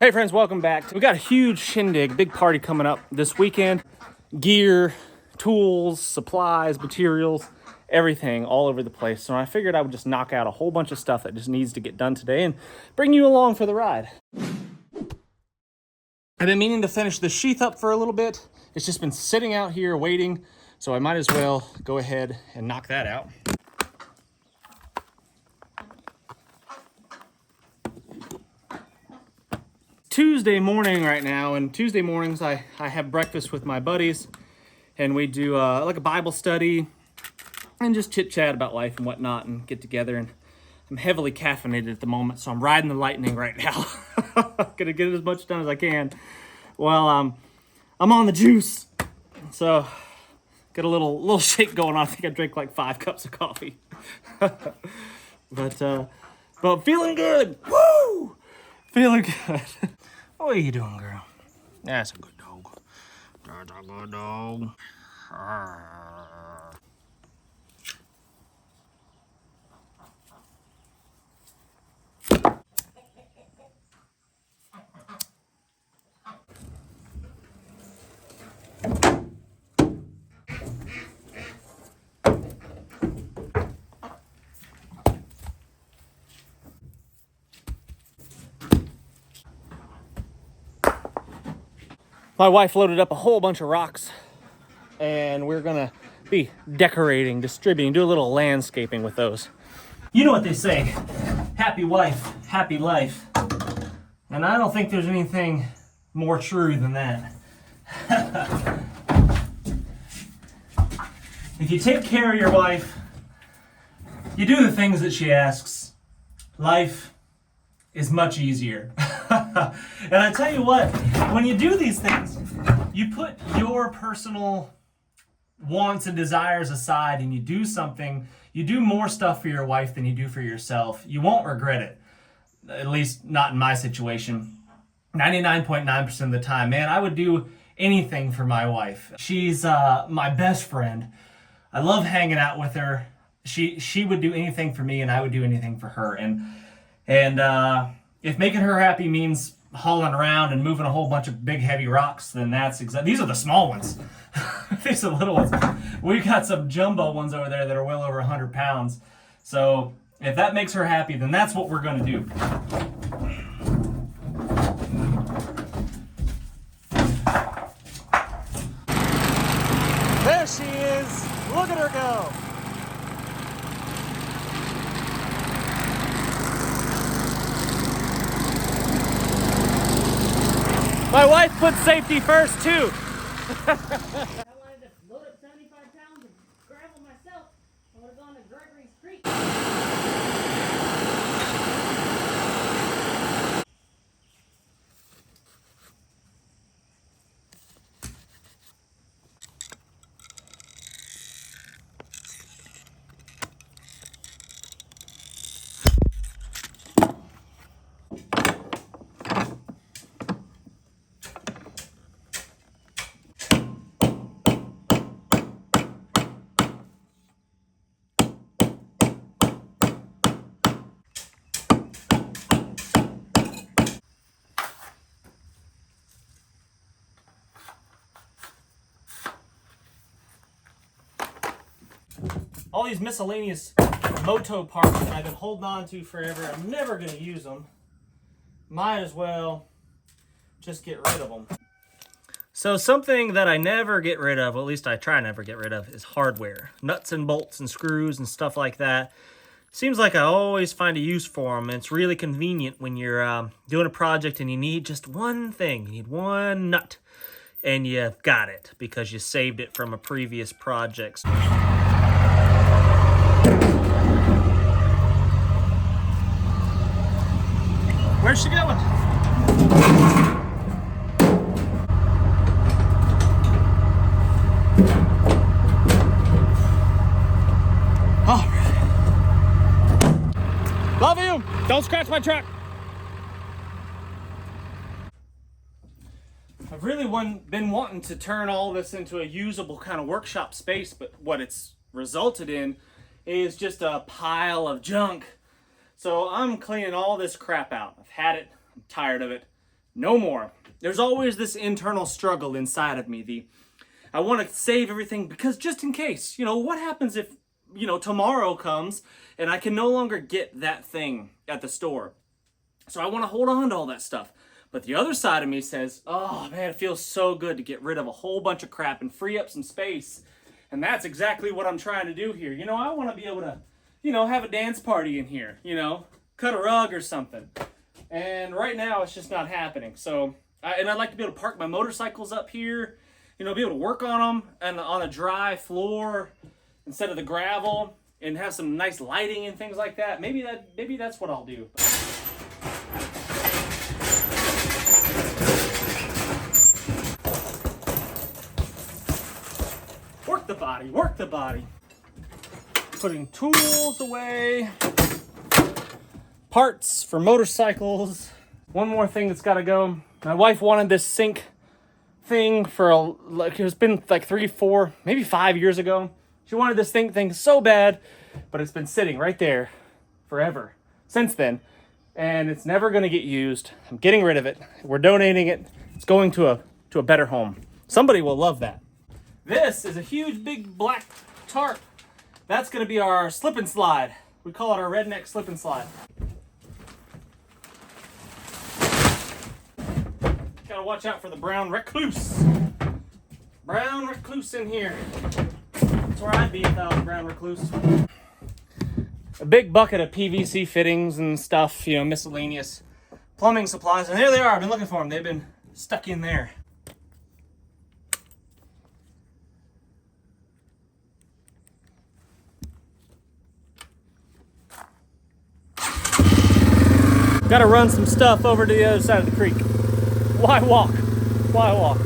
Hey friends, welcome back. We got a huge shindig, big party coming up this weekend. Gear, tools, supplies, materials, everything all over the place. So I figured I would just knock out a whole bunch of stuff that just needs to get done today and bring you along for the ride. I've been meaning to finish the sheath up for a little bit. It's just been sitting out here waiting, so I might as well go ahead and knock that out. Tuesday morning right now, and Tuesday mornings I have breakfast with my buddies, and we do like a Bible study and just chit chat about life and whatnot and get together. And I'm heavily caffeinated at the moment, so I'm riding the lightning right now. Gonna get as much done as I can while I'm on the juice. So got a little shake going on. I think I drank like 5 cups of coffee. but feeling good. Woo! Feeling good. What are you doing, girl? That's a good dog. That's a good dog. My wife loaded up a whole bunch of rocks, and we're gonna be decorating, distributing, do a little landscaping with those. You know what they say, happy wife, happy life. And I don't think there's anything more true than that. If you take care of your wife, you do the things that she asks, life is much easier. And I tell you what, when you do these things, you put your personal wants and desires aside and you do something, you do more stuff for your wife than you do for yourself. You won't regret it. At least not in my situation. 99.9% of the time, man, I would do anything for my wife. She's my best friend. I love hanging out with her. She would do anything for me and I would do anything for her. And if making her happy means hauling around and moving a whole bunch of big heavy rocks, then that's exactly. These are the small ones. These are the little ones. We got some jumbo ones over there that are well over 100 pounds. So if that makes her happy, then that's what we're going to do. There she is. Look at her go. My wife put safety first, too. I wanted to load up 75 pounds of gravel myself. I would have gone to Gregory's Creek. All these miscellaneous Moto Parts that I've been holding on to forever. I'm never going to use them. Might as well just get rid of them. So something that I never get rid of, well, at least I try never get rid of, is hardware. Nuts and bolts and screws and stuff like that. Seems like I always find a use for them, and it's really convenient when you're doing a project and you need just one thing. You need one nut, and you've got it because you saved it from a previous project. Where's she going? All right. Love you. Don't scratch my truck. I've really been wanting to turn all this into a usable kind of workshop space, but what it's resulted in is just a pile of junk. So I'm cleaning all this crap out. I've had it. I'm tired of it. No more. There's always this internal struggle inside of me. I want to save everything because just in case, what happens if, tomorrow comes and I can no longer get that thing at the store. So I want to hold on to all that stuff. But the other side of me says, oh man, it feels so good to get rid of a whole bunch of crap and free up some space. And that's exactly what I'm trying to do here. I want to be able to, have a dance party in here, cut a rug or something. And right now it's just not happening. So, I'd like to be able to park my motorcycles up here, be able to work on them and on a dry floor instead of the gravel and have some nice lighting and things like that. Maybe that's what I'll do. Work the body. Putting tools away. Parts for motorcycles. One more thing that's got to go. My wife wanted this sink thing it's been like 3, 4, maybe 5 years ago. She wanted this thing so bad, but it's been sitting right there forever since then. And it's never going to get used. I'm getting rid of it. We're donating it. It's going to a better home. Somebody will love that. This is a huge, big black tarp. That's going to be our slip and slide. We call it our redneck slip and slide. Gotta watch out for the brown recluse. Brown recluse in here. That's where I'd be if I was a brown recluse. A big bucket of PVC fittings and stuff, miscellaneous plumbing supplies. And there they are. I've been looking for them. They've been stuck in there. Got to run some stuff over to the other side of the creek. Why walk? Why walk?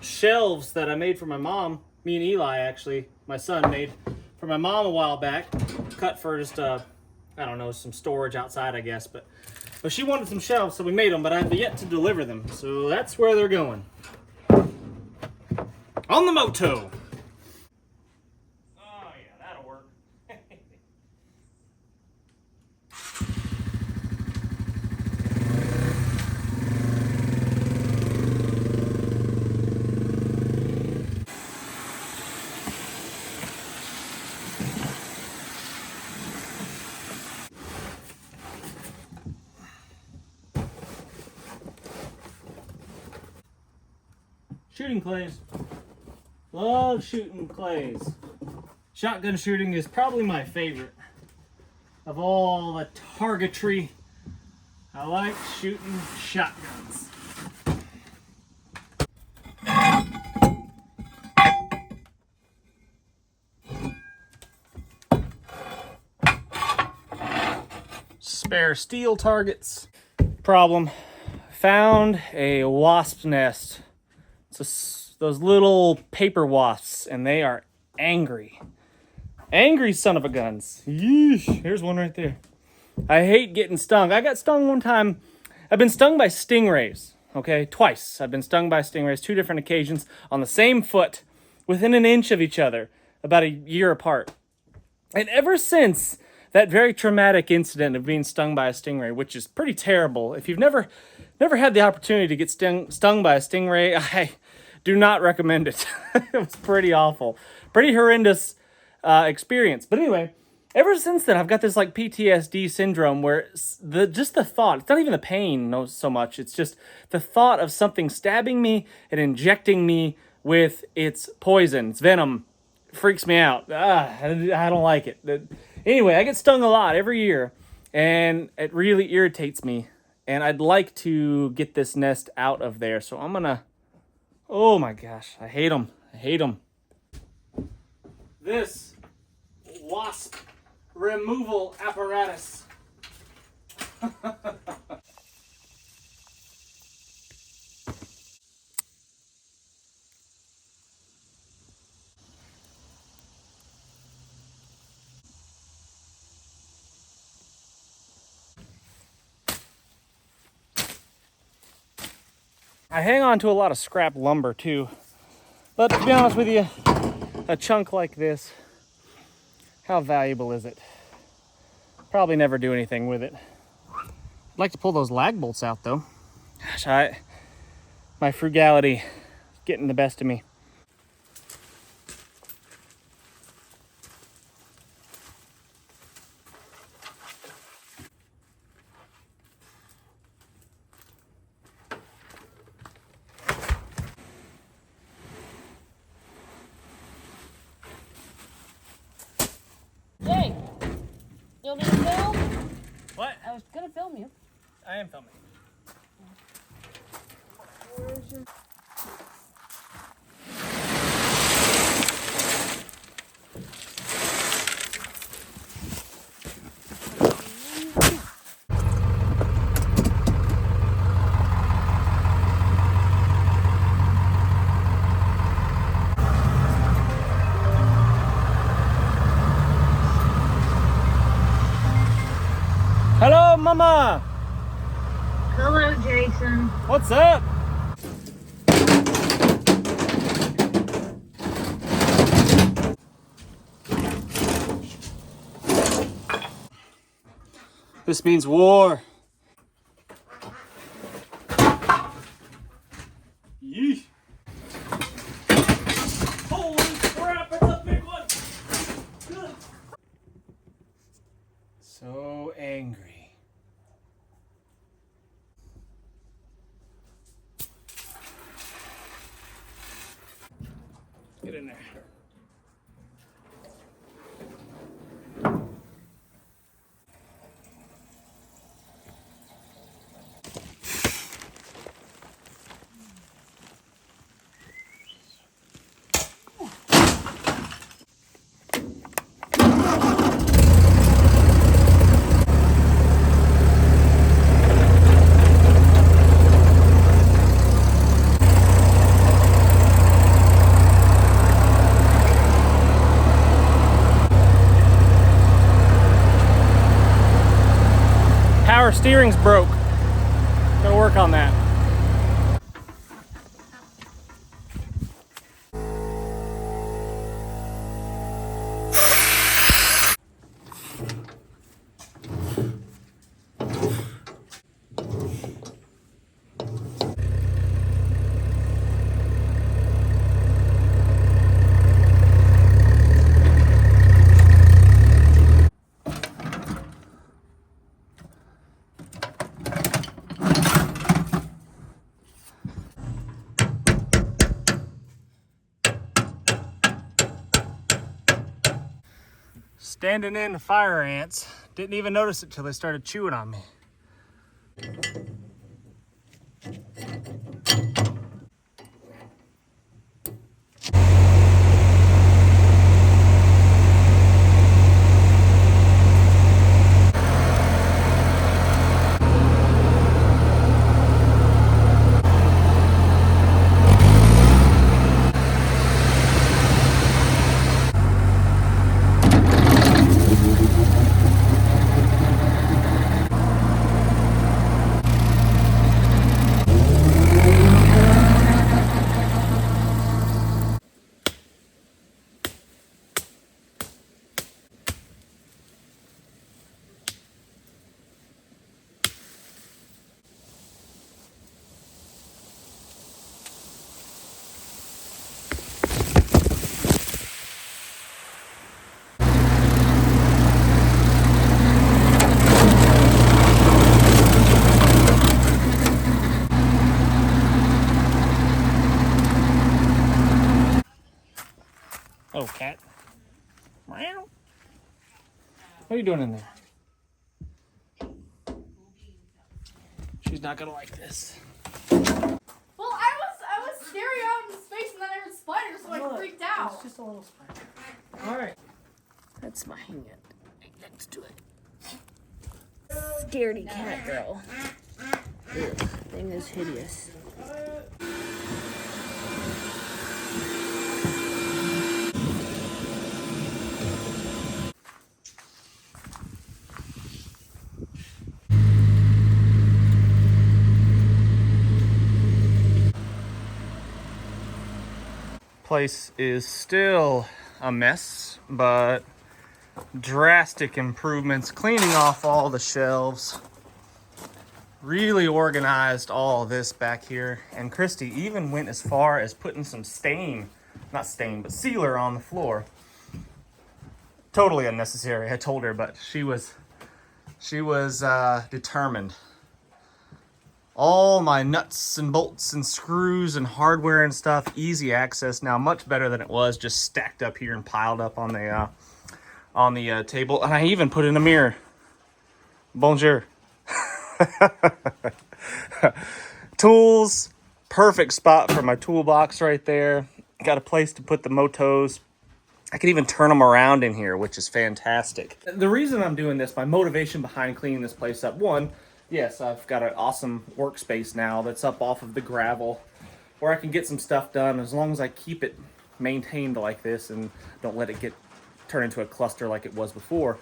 Shelves that I made for my mom, me and Eli actually, my son made for my mom a while back, cut for just I don't know, some storage outside I guess, but she wanted some shelves, so we made them, but I've yet to deliver them, so that's where they're going. On the Moto. Oh yeah, that'll work. Shooting clays. Love shooting clays. Shotgun shooting is probably my favorite of all the targetry. I like shooting shotguns. Spare steel targets. Problem. Found a wasp nest. Those little paper wasps, and they are angry. Angry son of a guns. Yeesh. Here's one right there. I hate getting stung. I got stung one time. I've been stung by stingrays, okay? Twice. I've been stung by stingrays, 2 different occasions, on the same foot, within an inch of each other, about a year apart. And ever since that very traumatic incident of being stung by a stingray, which is pretty terrible. If you've never had the opportunity to get stung by a stingray, I do not recommend it. It was pretty awful. Pretty horrendous experience. But anyway, ever since then, I've got this like PTSD syndrome where just the thought, it's not even the pain so much, it's just the thought of something stabbing me and injecting me with its poison, its venom, freaks me out. I don't like it. Anyway, I get stung a lot every year, and it really irritates me. And I'd like to get this nest out of there, so I'm gonna... Oh my gosh, I hate them. I hate them. This wasp removal apparatus I hang on to a lot of scrap lumber too. But to be honest with you, a chunk like this, how valuable is it? Probably never do anything with it. I'd like to pull those lag bolts out though. Gosh, my frugality is getting the best of me. Jake, you want me to film? What? I was gonna film you. I am filming. Where's your... Hello, Mama. Hello, Jason. What's up? This means war. Yeesh. Holy crap, it's a big one. Good. So angry. Get in there. Power steering's broke. Gotta work on that. Standing in fire ants. Didn't even notice it till they started chewing on me. Oh, cat. Meow. What are you doing in there? She's not gonna like this. Well, I was staring out into space and then I heard spiders, so I freaked out. It's just a little spider. Alright. That's my hand. Right next to it. Scaredy cat girl. Ugh, thing is hideous. place is still a mess, but drastic improvements, cleaning off all the shelves, really organized all this back here. And Christy even went as far as putting some not stain, but sealer on the floor. Totally unnecessary, I told her, but she was determined. All my nuts and bolts and screws and hardware and stuff, easy access now, much better than it was just stacked up here and piled up on the table. And I even put in a mirror. Bonjour. Tools, perfect spot for my toolbox right there. Got a place to put the motos. I can even turn them around in here, which is fantastic. The reason I'm doing this, my motivation behind cleaning this place up, one, yes, I've got an awesome workspace now that's up off of the gravel where I can get some stuff done as long as I keep it maintained like this and don't let it turn into a cluster like it was before.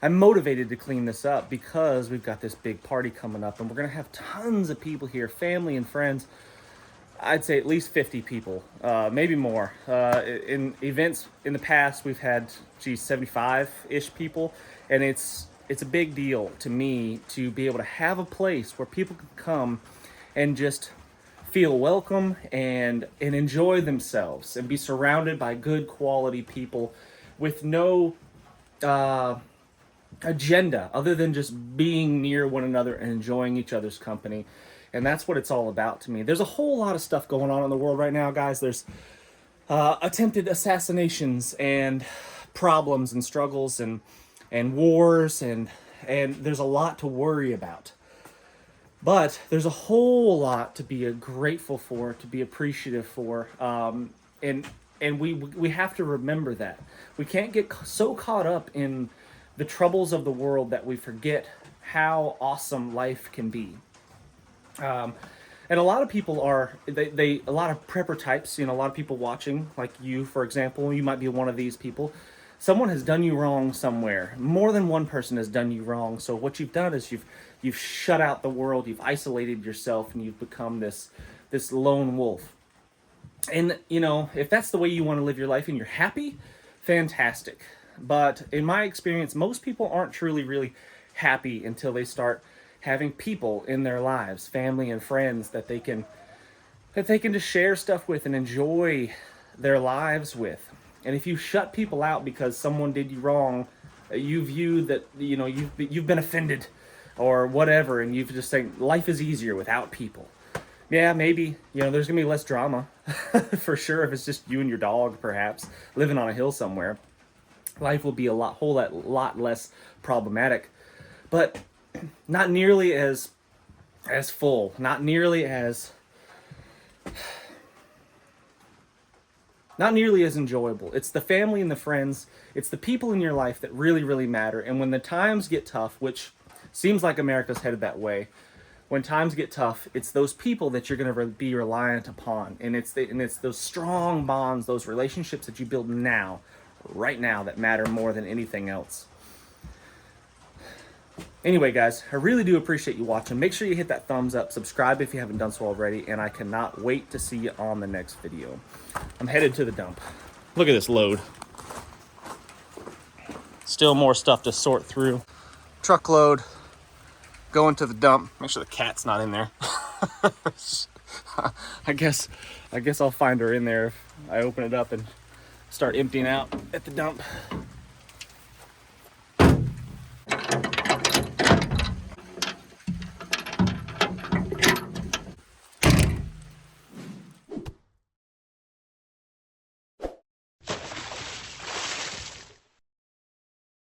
I'm motivated to clean this up because we've got this big party coming up and we're gonna have tons of people here, family and friends. I'd say at least 50 people, maybe more. In events in the past, we've had, 75-ish people, and it's a big deal to me to be able to have a place where people can come and just feel welcome and enjoy themselves and be surrounded by good quality people with no agenda other than just being near one another and enjoying each other's company. And that's what it's all about to me. There's a whole lot of stuff going on in the world right now, guys. There's attempted assassinations and problems and struggles and wars and there's a lot to worry about. But there's a whole lot to be grateful for, to be appreciative for, and we have to remember that. We can't get so caught up in the troubles of the world that we forget how awesome life can be. And a lot of people a lot of prepper types, a lot of people watching, like you, for example, you might be one of these people. Someone has done you wrong somewhere. More than one person has done you wrong. So what you've done is you've shut out the world, you've isolated yourself, and you've become this lone wolf. And, if that's the way you want to live your life and you're happy, fantastic. But in my experience, most people aren't truly, really happy until they start having people in their lives, family and friends that they can just share stuff with and enjoy their lives with. And if you shut people out because someone did you wrong, you view that you've been offended or whatever, and you've just saying life is easier without people. Yeah, maybe there's gonna be less drama for sure if it's just you and your dog, perhaps living on a hill somewhere. Life will be a lot less problematic, but not nearly as full, not nearly as enjoyable. It's the family and the friends, it's the people in your life that really, really matter. And when the times get tough, which seems like America's headed that way, when times get tough, it's those people that you're going to be reliant upon. And it's those strong bonds, those relationships that you build right now, that matter more than anything else. Anyway, guys, I really do appreciate you watching. Make sure you hit that thumbs up, subscribe if you haven't done so already, and I cannot wait to see you on the next video. I'm headed to the dump. Look at this load. Still more stuff to sort through. Truckload going to the dump. Make sure the cat's not in there. I guess I'll find her in there if I open it up and start emptying out at the dump.